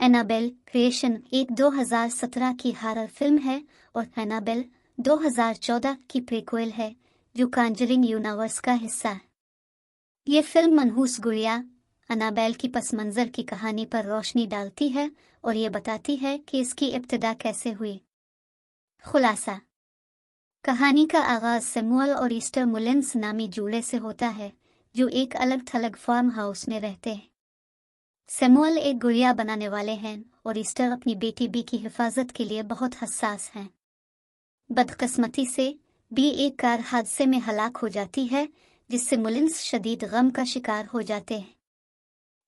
Annabelle creation एक 2017 की horror film है और एनाबेल 2014 की प्रीक्वल है जो कॉन्जरिंग यूनिवर्स का हिस्सा है। ये फिल्म मनहूस गुड़िया एनाबेल की पस मंज़र की कहानी पर रोशनी डालती है और ये बताती है कि इसकी इब्तिदा कैसे हुई। खुलासा: कहानी का आगाज़ सैमुअल और ईस्टर मुलिन्स नामी जूड़े से होता है जो एक अलग थलग फार्म हाउस में रहते हैं। सैमुअल एक गुड़िया बनाने वाले हैं और ईस्टर अपनी बेटी बी की हिफाजत के लिए बहुत हसास हैं। बदकिस्मती से बी एक कार हादसे में हलाक हो जाती है जिससे मुलिन्स शदीद गम का शिकार हो जाते हैं।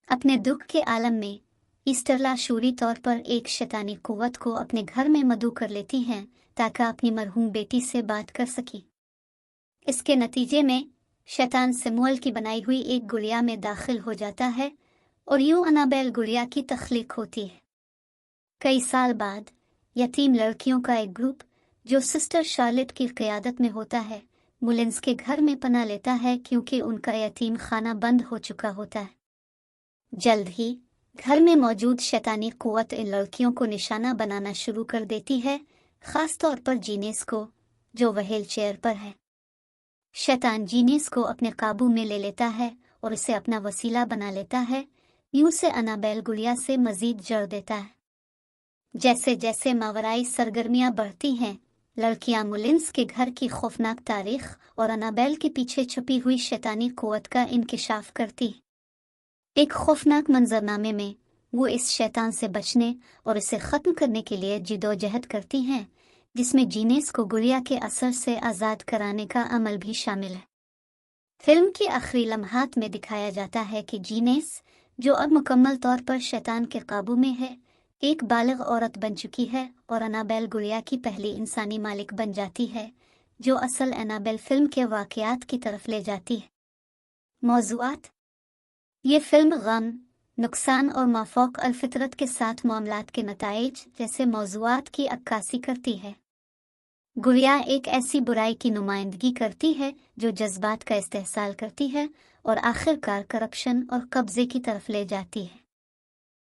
अपने दुख के आलम में ईस्टर लाशूरी तौर पर एक शैतानी कुव्वत को अपने घर में मदऊ कर लेती हैं ताकि अपनी मरहूम बेटी से बात कर सकी। इसके नतीजे में शैतान सैमुअल की बनाई हुई एक गुड़िया में दाखिल हो जाता है और यूं एनाबेल गुड़िया की तख्लीक होती है। कई साल बाद यतीम लड़कियों का एक ग्रुप जो सिस्टर शार्लेट की क़यादत में होता है मुलिन्स के घर में पनाह लेता है क्योंकि उनका यतीम खाना बंद हो चुका होता है। जल्द ही घर में मौजूद शैतानी कुव्वत इन लड़कियों को निशाना बनाना शुरू कर देती है, ख़ास तौर पर जीनेस को जो व्हील चेयर पर है। शैतान जीनेस को अपने काबू में ले लेता है और उसे अपना वसीला बना लेता है। यूं से एनाबेल गुड़िया से मजीद जड़ देता है। जैसे जैसे मावराई सरगर्मियां बढ़ती हैं, लड़कियां मुलिन्स के घर की खौफनाक तारीख और एनाबेल के पीछे छुपी हुई शैतानी कुव्वत का इंकिशाफ करती। एक खौफनाक मंजरनामे में वो इस शैतान से बचने और इसे ख़त्म करने के लिए जिदोजहद करती हैं, जिसमें जीनेस को गुड़िया के असर से आज़ाद कराने का अमल भी शामिल है। फिल्म के आखिरी लम्हात में दिखाया जाता है कि जीनेस, जो अब मुकम्मल तौर पर शैतान के काबू में है, एक बालिग औरत बन चुकी है और एनाबेल गुड़िया की पहली इंसानी मालिक बन जाती है, जो असल एनाबेल फिल्म के वाक़यात की तरफ ले जाती है। मौज़ूआत: ये फिल्म गम, नुकसान और माफ़ौक़ अल-फितरत के साथ मामलात के नताइज जैसे मौज़ूआत की अक्कासी करती है। गुड़िया एक ऐसी बुराई की नुमाइंदगी करती है जो जज्बात का इस्तेहसाल करती है और आखिरकार करप्शन और कब्ज़े की तरफ ले जाती है।